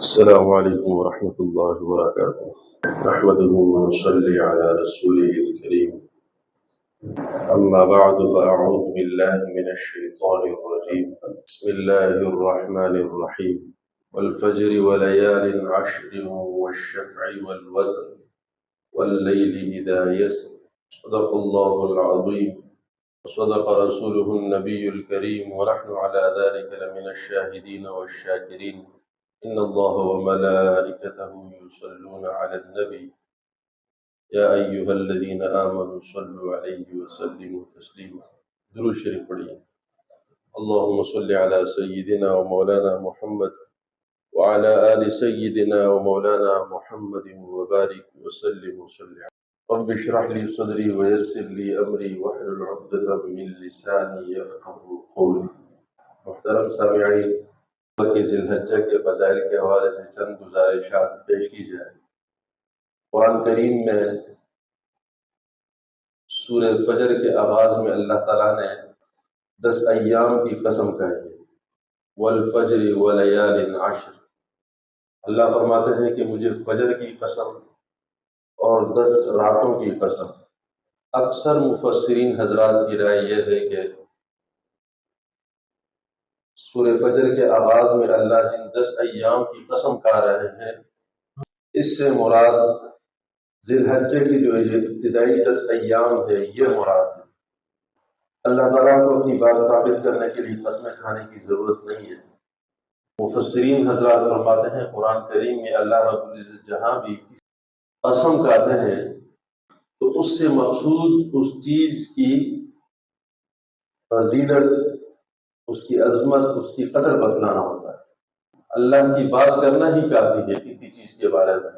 السلام عليكم ورحمة الله وبركاته. نحمده ونصلي على رسوله الكريم. أما بعد فأعوذ بالله من الشيطان الرجيم. بسم الله الرحمن الرحيم. والفجر وليال عشر والشفع والوتر والليل إذا يسر. صدق الله العظيم وصدق رسوله النبي الكريم ونحن على ذلك لمن الشاهدين والشاكرين. إن الله وملائكته يصلون على النبي يا أيها الذين آمنوا صلوا عليه وسلموا تسليما. درود شریف پڑھیے. اللهم صل على سيدنا ومولانا محمد وعلى آل سيدنا ومولانا محمد وبارك وسلم وسلم. رب اشرح لي صدري ويسر لي أمري واحلل عقدة من لساني يفقهوا قولي. محترم سامعین، کہ ذی الحجہ کے فضائل کے حوالے سے چند گزارشات پیش کی جائے. قرآن کریم میں سورہ فجر کے آغاز میں اللہ تعالیٰ نے 10 ایام کی قسم کہی ہے. والفجر ولیال عشر. اللہ فرماتے ہیں کہ مجھے فجر کی قسم اور 10 راتوں کی قسم. اکثر مفسرین حضرات کی رائے یہ ہے کہ سورہ فجر کے آغاز میں اللہ جن 10 ایام کی قسم کھا رہے ہیں، اس سے مراد ذی الحجہ کی جو ابتدائی 10 ایام ہے یہ مراد ہے. اللہ تعالیٰ کو اپنی بات ثابت کرنے کے لیے قسمیں کھانے کی ضرورت نہیں ہے. مفسرین حضرات فرماتے ہیں قرآن کریم میں اللہ رب العزت جہاں بھی قسم کھاتے ہیں تو اس سے مقصود اس چیز کی فضیلت، اس کی عظمت، اس کی قدر بتلانا ہوتا ہے. اللہ کی بات کرنا ہی کافی ہے کسی چیز کے بارے میں.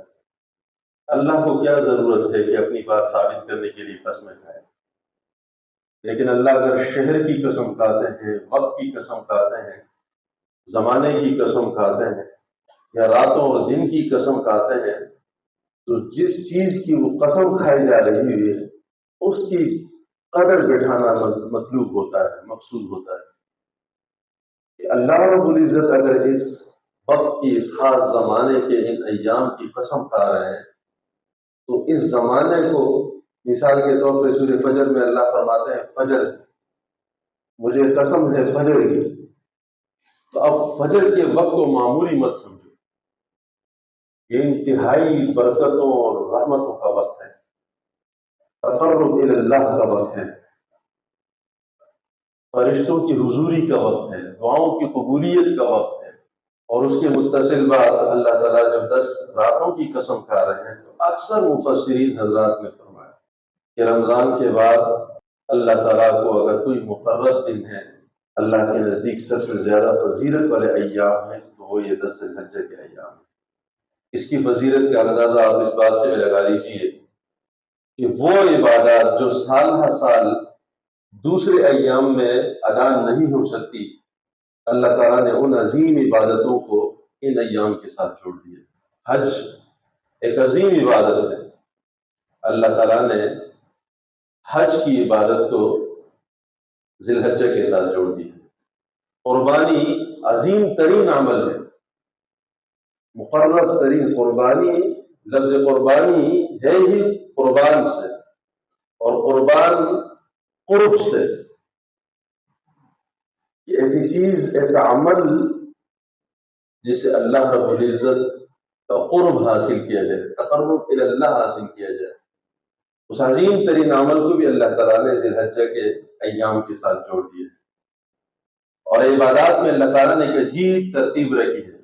اللہ کو کیا ضرورت ہے کہ اپنی بات ثابت کرنے کے لیے قسمیں کھائے؟ لیکن اللہ اگر شہر کی قسم کھاتے ہیں، وقت کی قسم کھاتے ہیں، زمانے کی قسم کھاتے ہیں، یا راتوں اور دن کی قسم کھاتے ہیں، تو جس چیز کی وہ قسم کھائی جا رہی ہے اس کی قدر بٹھانا مطلوب ہوتا ہے، مقصود ہوتا ہے. کہ اللہ رب العزت اگر اس وقت کی اس خاص زمانے کے ان ایام کی قسم کھا رہے ہیں تو اس زمانے کو، مثال کے طور پہ سورہ فجر میں اللہ فرماتے ہیں فجر، مجھے قسم ہے فجر کی. تو اب فجر کے وقت کو معمولی مت سمجھو، یہ انتہائی برکتوں اور رحمتوں کا وقت ہے، تقرب الی اللہ کا وقت ہے، فرشتوں کی حضوری کا وقت ہے، دعاؤں کی قبولیت کا وقت ہے. اور اس کے متصل بعد اللہ تعالیٰ جب 10 راتوں کی قسم کھا رہے ہیں تو اکثر مفسرین حضرات نے فرمایا کہ رمضان کے بعد اللہ تعالیٰ کو اگر کوئی مقرر دن ہے اللہ کے نزدیک سب سے زیادہ فضیلت والے ایام ہیں تو وہ یہ 10 ذی الحجہ کے ایام ہیں. اس کی فضیلت کا اندازہ آپ اس بات سے لگا لیجیے کہ وہ عبادات جو سال ہر سال دوسرے ایام میں ادا نہیں ہو سکتی، اللہ تعالیٰ نے ان عظیم عبادتوں کو ان ایام کے ساتھ جوڑ دیا. حج ایک عظیم عبادت ہے. اللہ تعالیٰ نے حج کی عبادت کو ذی الحجہ کے ساتھ جوڑ دیا. قربانی عظیم ترین عمل ہے، مقرر ترین. قربانی، لفظ قربانی ہے ہی قربان سے، اور قربان قرب سے. ایسی چیز، ایسا عمل جس سے اللہ رب العزت کا قرب حاصل کیا جائے، تقرب الی اللہ حاصل کیا جائے. اس عظیم ترین عمل کو بھی اللہ تعالیٰ نے ذی الحجہ کے ایام کے ساتھ جوڑ دیا. اور عبادات میں اللہ تعالیٰ نے ایک عجیب ترتیب رکھی ہے.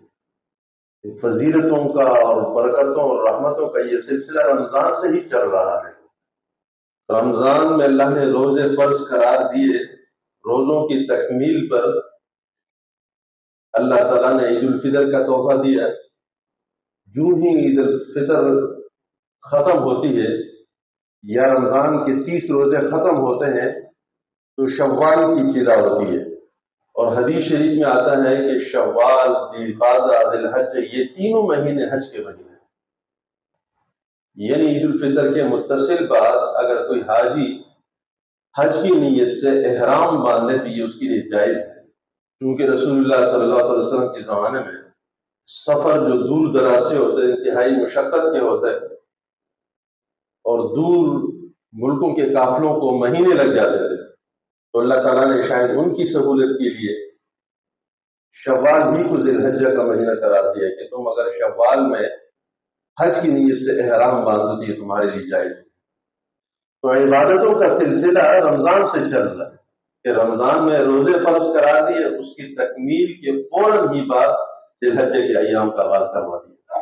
فضیلتوں کا اور برکتوں اور رحمتوں کا یہ سلسلہ رمضان سے ہی چل رہا ہے. رمضان میں اللہ نے روزے فرض قرار دیے. روزوں کی تکمیل پر اللہ تعالیٰ نے عید الفطر کا تحفہ دیا. جو ہی عید الفطر ختم ہوتی ہے یا رمضان کے 30 روزے ختم ہوتے ہیں تو شوال کی ابتدا ہوتی ہے. اور حدیث شریف میں آتا ہے کہ شوال، ذی القعدہ، ذی الحجہ، یہ تینوں مہینے حج کے مہینے ہیں. یعنی عید الفطر کے متصل بعد اگر کوئی حاجی حج کی نیت سے احرام باندھنے تو یہ اس کے لیے جائز ہے. چونکہ رسول اللہ صلی اللہ علیہ وسلم کے زمانے میں سفر جو دور دراز سے ہوتے ہیں، انتہائی مشقت کے ہوتے ہیں، اور دور ملکوں کے قافلوں کو مہینے لگ جاتے تھے، تو اللہ تعالیٰ نے شاید ان کی سہولت کے لیے شوال ہی کو ذی الحجہ کا مہینہ قرار دیا کہ تم اگر شوال میں حج کی نیت سے احرام باندھو تو یہ تمہارے لیے جائز ہے۔ تو عبادتوں کا سلسلہ رمضان سے چل رہا ہے کہ رمضان میں روزے فرض کرا دیے، اس کی تکمیل کے فوراً ہی بعد ذی الحجہ کے ایام کا آغاز کروا دیا۔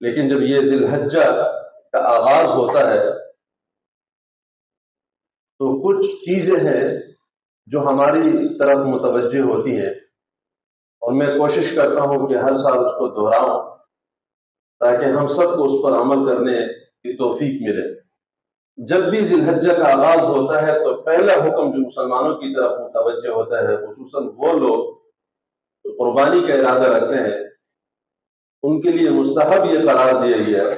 لیکن جب یہ ذی الحجہ کا آغاز ہوتا ہے تو کچھ چیزیں ہیں جو ہماری طرف متوجہ ہوتی ہیں، اور میں کوشش کرتا ہوں کہ ہر سال اس کو دہراؤں تاکہ ہم سب کو اس پر عمل کرنے کی توفیق ملے۔ جب بھی ذی الحجہ کا آغاز ہوتا ہے تو پہلا حکم جو مسلمانوں کی طرف متوجہ ہوتا ہے، خصوصاً وہ لوگ جو قربانی کا ارادہ رکھتے ہیں، ان کے لیے مستحب یہ قرار دیا گیا ہے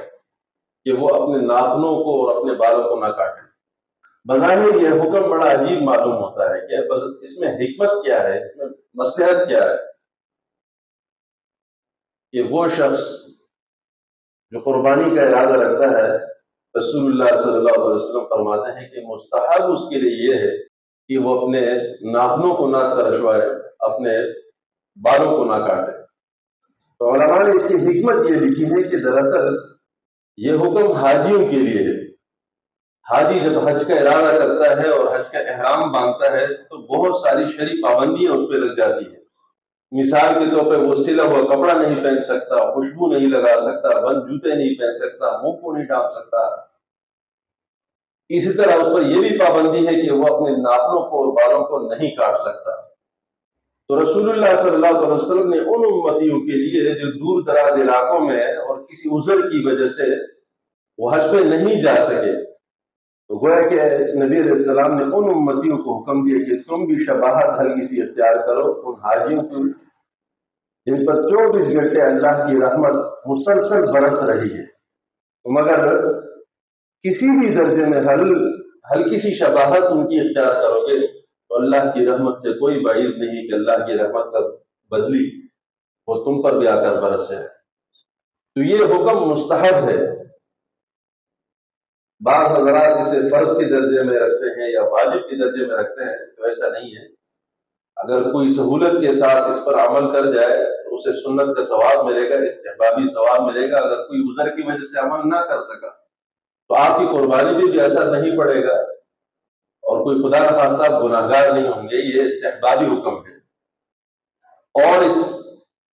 کہ وہ اپنے ناخنوں کو اور اپنے بالوں کو نہ کاٹیں۔ بظاہر یہ حکم بڑا عجیب معلوم ہوتا ہے کہ اس میں حکمت کیا ہے، اس میں مصلحت کیا ہے کہ وہ شخص جو قربانی کا ارادہ رکھتا ہے، رسول اللہ صلی اللہ علیہ وسلم فرماتے ہیں کہ مستحب اس کے لیے یہ ہے کہ وہ اپنے ناخنوں کو نہ ترشوائے، اپنے بالوں کو نہ کاٹے۔ تو علماء نے اس کی حکمت یہ لکھی ہے کہ دراصل یہ حکم حاجیوں کے لیے ہے۔ حاجی جب حج کا ارادہ کرتا ہے اور حج کا احرام باندھتا ہے تو بہت ساری شرعی پابندیاں اس پہ لگ جاتی ہیں۔ مثال کے طور پہ وہ سلا ہوا کپڑا نہیں پہن سکتا، خوشبو نہیں لگا سکتا، بند جوتے نہیں پہن سکتا، منہ کو نہیں ڈھانپ سکتا۔ اسی طرح اس پر یہ بھی پابندی ہے کہ وہ اپنے ناخنوں کو اور بالوں کو نہیں کاٹ سکتا۔ تو رسول اللہ صلی اللہ علیہ وسلم نے ان امتیوں کے لیے جو دور دراز علاقوں میں اور کسی عذر کی وجہ سے وہ حج پہ نہیں جا سکے، تو گویا کہ نبی علیہ السلام نے ان امتیوں کو حکم دیا کہ تم بھی شباہت ہلکی سی اختیار کرو ان حاجیوں کو جن پر 24 گھنٹے اللہ کی رحمت مسلسل برس رہی ہے۔ تم اگر کسی بھی درجے میں ہلکی سی شباہت ان کی اختیار کرو گے تو اللہ کی رحمت سے کوئی بعید نہیں کہ اللہ کی رحمت کا بدلی وہ تم پر بھی آ کر برس جائے۔ تو یہ حکم مستحب ہے۔ بعض حضرات اسے فرض کے درجے میں رکھتے ہیں یا واجب کے درجے میں رکھتے ہیں، تو ایسا نہیں ہے۔ اگر کوئی سہولت کے ساتھ اس پر عمل کر جائے تو اسے سنت کا ثواب ملے گا، استحبابی ثواب ملے گا۔ اگر کوئی عذر کی وجہ سے عمل نہ کر سکا تو آپ کی قربانی پہ بھی اثر نہیں پڑے گا اور کوئی خدا نخواستہ گناہگار نہیں ہوں گے۔ یہ استحبابی حکم ہے، اور اس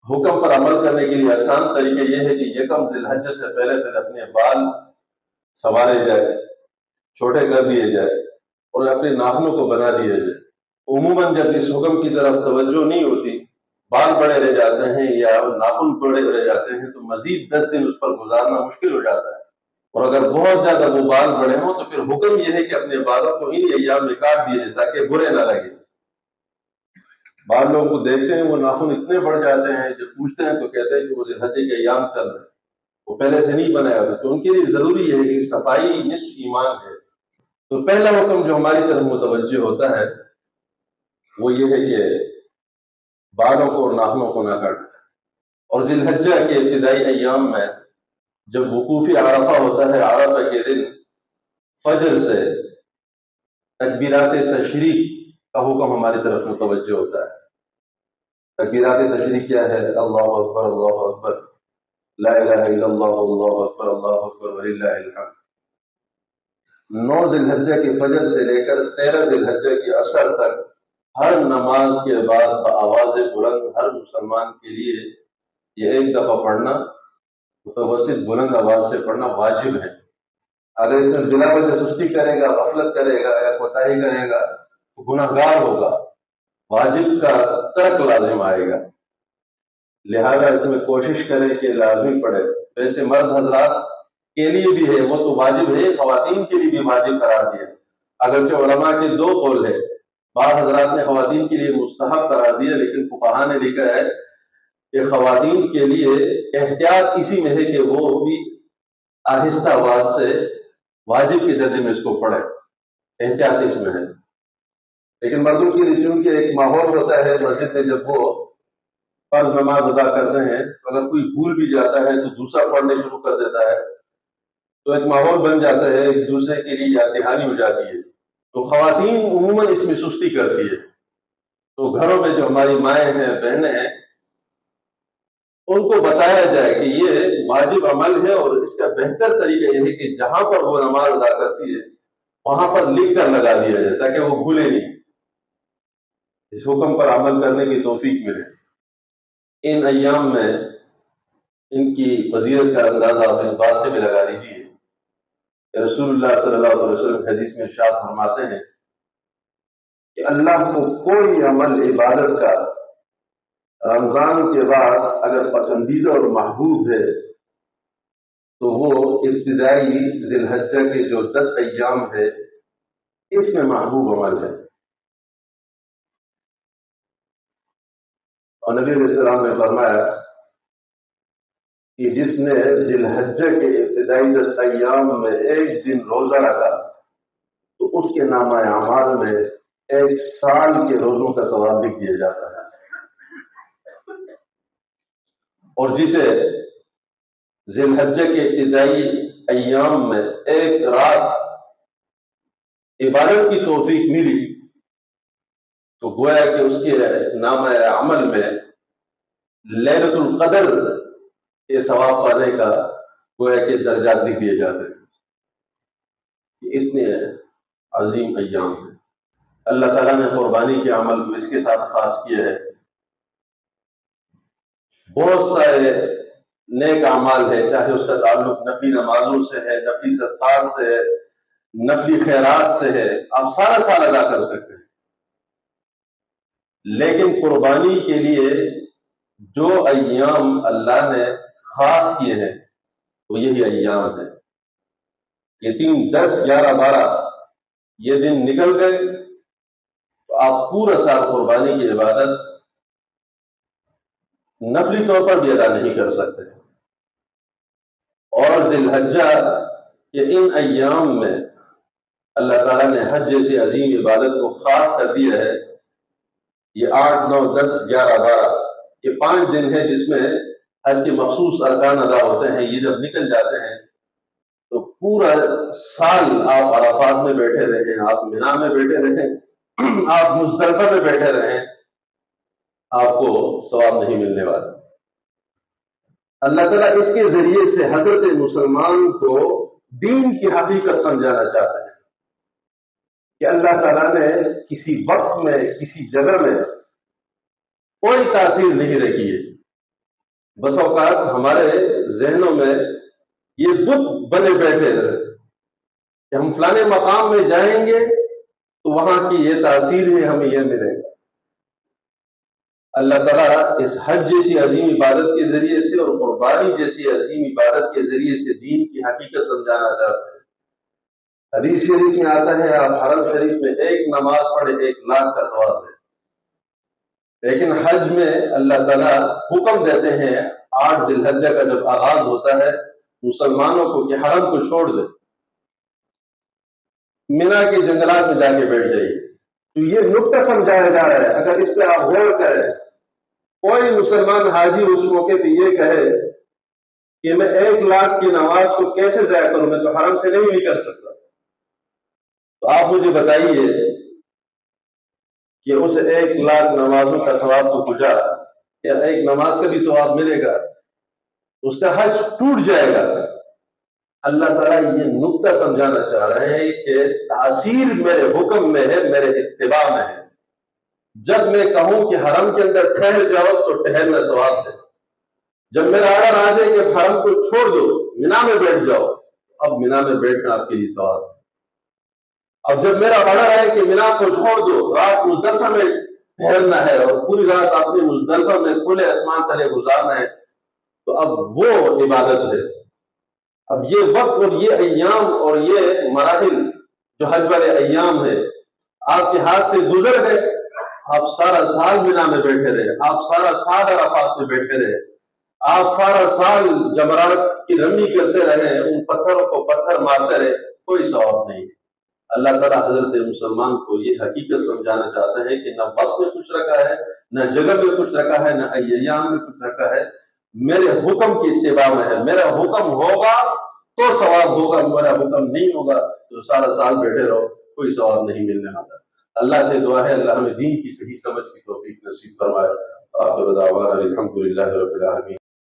حکم پر عمل کرنے کے لیے آسان طریقہ یہ ہے کہ یکم ذی الحجہ سے پہلے اپنے بال سنوارے جائے، چھوٹے کر دیے جائے اور اپنے ناخنوں کو بنا دیا جائے۔ عموماً جب اس حکم کی طرف توجہ نہیں ہوتی، بال بڑے رہ جاتے ہیں یا ناخن بڑے رہ جاتے ہیں، تو مزید 10 دن اس پر گزارنا مشکل ہو جاتا ہے۔ اور اگر بہت زیادہ وہ بال بڑے ہوں تو پھر حکم یہ ہے کہ اپنے بالوں کو انہی ایام میں کاٹ دیے جائے تاکہ برے نہ لگے۔ بعض لوگوں کو دیکھتے ہیں وہ ناخن اتنے بڑھ جاتے ہیں، جب پوچھتے ہیں تو کہتے ہیں کہ وہ ذی الحجہ کے ایام چل رہے ہیں، وہ پہلے سے نہیں بنایا ہوتا۔ تو ان کے لیے ضروری ہے کہ صفائی نصف ایمان ہے۔ تو پہلا حکم جو ہماری طرف متوجہ ہوتا ہے وہ یہ ہے کہ بالوں کو اور ناخنوں کو نہ کاٹیں۔ اور ذی الحجہ کے ابتدائی ایام میں جب وقوف عرفہ ہوتا ہے، عرفہ کے دن فجر سے تکبیرات تشریق کا حکم ہماری طرف متوجہ ہوتا ہے۔ تکبیرات تشریق کیا ہے؟ اللہ اکبر، اللہ اکبر، لا الہ الا اللہ، اللہ اکبر، اللہ اکبر وللہ الحمد۔ 9 ذی الحجہ کے فجر سے لے کر 13 ذی الحجہ کے عصر تک ہر نماز کے بعد بآواز بلند ہر مسلمان کے لیے یہ ایک دفعہ پڑھنا، متوسط بلند آواز سے پڑھنا واجب ہے۔ اگر اس میں بلا وجہ سستی کرے گا، غفلت کرے گا یا کوتاہی کرے گا تو گناہگار ہوگا، واجب کا ترک لازم آئے گا۔ لہذا اس میں کوشش کریں کہ لازمی پڑھے۔ ویسے مرد حضرات کے لیے بھی ہے، وہ تو واجب ہے، خواتین کے لیے بھی واجب قرار دیا۔ اگرچہ علماء کے 2 قول ہے، بعض حضرات نے خواتین کے لیے مستحب قرار دیا، لیکن فقہاء نے لکھا ہے کہ خواتین کے لیے احتیاط اسی میں ہے کہ وہ بھی آہستہ آواز سے واجب کے درجے میں اس کو پڑھے، احتیاط اس میں ہے۔ لیکن مردوں کے لیے چونکہ ایک ماحول ہوتا ہے مسجد میں، جب وہ فرض نماز ادا کرتے ہیں تو اگر کوئی بھول بھی جاتا ہے تو دوسرا پڑھنے شروع کر دیتا ہے، تو ایک ماحول بن جاتا ہے، ایک دوسرے کے لیے یاد دہانی ہو جاتی ہے۔ تو خواتین عموماً اس میں سستی کرتی ہے، تو گھروں میں جو ہماری مائیں ہیں، بہنیں ہیں، ان کو بتایا جائے کہ یہ واجب عمل ہے، اور اس کا بہتر طریقہ یہ ہے کہ جہاں پر وہ نماز ادا کرتی ہے وہاں پر لکھ کر لگا دیا جائے تاکہ وہ بھولے نہیں، اس حکم پر عمل کرنے کی توفیق ملے۔ ان ایام میں ان کی فضیلت کا اندازہ آپ اس بات سے بھی لگا لیجیے کہ رسول اللہ صلی اللہ علیہ وسلم حدیث میں ارشاد فرماتے ہیں کہ اللہ کو کوئی عمل عبادت کا رمضان کے بعد اگر پسندیدہ اور محبوب ہے تو وہ ابتدائی ذی الحجہ کے جو 10 ایام ہے اس میں محبوب عمل ہے۔ اور نبی علیہ السلام نے فرمایا کہ جس نے ذی الحجہ کے ابتدائی 10 ایام میں ایک دن روزہ رکھا تو اس کے نامہ اعمال میں 1 سال کے روزوں کا ثواب لکھ دیا جاتا ہے، اور جسے ذی الحجہ کے ابتدائی ایام میں ایک رات عبادت کی توفیق ملی تو گویا کہ اس کے نامہ عمل میں لیلۃ القدر کے ثواب پانے کا گویا کہ درجات لکھ دیے جاتے ہیں۔ یہ اتنے عظیم ایام ہیں، اللہ تعالیٰ نے قربانی کے عمل کو اس کے ساتھ خاص کیا ہے۔ بہت سارے نیک اعمال ہے، چاہے اس کا تعلق نفلی نمازوں سے ہے، نفلی صدقات سے ہے، نفلی خیرات سے ہے، آپ سارا سال ادا کر سکتے ہیں، لیکن قربانی کے لیے جو ایام اللہ نے خاص کیے ہیں وہ یہی ایام ہیں۔ یہ 3 10 11 12 یہ دن نکل گئے تو آپ پورا سال قربانی کی عبادت نفلی طور پر بھی ادا نہیں کر سکتے، اور ذی الحجہ کے ان ایام میں اللہ تعالیٰ نے حج جیسی عظیم عبادت کو خاص کر دیا ہے۔ یہ 8 9 10 11 12 یہ 5 دن ہے جس میں حج کے مخصوص ارکان ادا ہوتے ہیں۔ یہ جب نکل جاتے ہیں تو پورا سال آپ عرفات میں بیٹھے رہیں، آپ مینا میں بیٹھے رہیں، آپ مزدلفہ میں بیٹھے رہیں، آپ کو ثواب نہیں ملنے والا۔ اللہ تعالیٰ اس کے ذریعے سے حضرت مسلمان کو دین کی حقیقت سمجھانا چاہتے ہیں کہ اللہ تعالیٰ نے کسی وقت میں کسی جگہ میں کوئی تاثیر نہیں رکھی ہے۔ بس اوقات ہمارے ذہنوں میں یہ بت بنے بیٹھے رہے کہ ہم فلانے مقام میں جائیں گے تو وہاں کی یہ تاثیر ہے، ہمیں یہ ملے گا۔ اللہ تعالیٰ اس حج جیسی عظیم عبادت کے ذریعے سے اور قربانی جیسی عظیم عبادت کے ذریعے سے دین کی حقیقت سمجھانا چاہتے ہیں۔ حدیث شریف میں آتا ہے آپ حرم شریف میں ایک نماز پڑھے 1 لاکھ کا ثواب ہے، لیکن حج میں اللہ تعالیٰ حکم دیتے ہیں 8 ذی الحجہ کا جب آغاز ہوتا ہے مسلمانوں کو کہ حرم کو چھوڑ دے، مینا کے جنگلات میں جا کے بیٹھ جائیے۔ تو یہ نقطہ سمجھایا جا رہا ہے، اگر اس پہ آپ غور کریں، کوئی مسلمان حاجی اس موقع پہ یہ کہے کہ میں 1 لاکھ کی نماز کو کیسے ضائع کروں، میں تو حرم سے نہیں نکل سکتا، تو آپ مجھے بتائیے کہ اس 1 لاکھ نمازوں کا ثواب تو پہنچا، کیا ایک نماز کا بھی ثواب ملے گا؟ اس کا حج ٹوٹ جائے گا۔ اللہ تعالیٰ یہ نقطہ سمجھانا چاہ رہے ہیں کہ تاثیر میرے حکم میں ہے، میرے اتباع میں ہے۔ جب میں کہوں کہ حرم کے اندر ٹھہر جاؤ تو ٹھہرنا ثواب ہے، جب میرا آرڈر آ جائے کہ حرم کو چھوڑ دو، مینا میں بیٹھ جاؤ، اب مینا میں بیٹھنا آپ کے لیے ثواب ہے۔ اب جب میرا آرڈر آئے کہ مینا کو چھوڑ دو، رات مزدلفہ میں ٹھہرنا ہے اور پوری رات آپ نے مزدلفہ میں کھلے آسمان تلے گزارنا ہے، تو اب وہ عبادت ہے۔ اب یہ وقت اور یہ ایام اور یہ مراحل جو حج والے ایام ہے آپ کے ہاتھ سے گزر گئے، آپ سارا سال مینا میں بیٹھے رہے، آپ سارا سال عرفات میں بیٹھے رہے، آپ سارا سال جمرات کی رمی کرتے رہے، ان پتھروں کو پتھر مارتے رہے، کوئی ثواب نہیں۔ اللہ تعالیٰ حضرت مسلمان کو یہ حقیقت سمجھانا چاہتا ہے کہ نہ وقت میں کچھ رکھا ہے، نہ جگہ میں کچھ رکھا ہے، نہ ایام میں کچھ رکھا ہے، میرے حکم کی اتباع میں ہے۔ میرا حکم ہوگا تو ثواب ہوگا، میرا حکم نہیں ہوگا تو سارا سال بیٹھے رہو، کوئی ثواب نہیں ملنے والا۔ اللہ سے دعا ہے اللہ ہمیں دین کی صحیح سمجھ کی توفیق نصیب فرمائے۔ آخر دعوانا الحمدللہ رب العالمین۔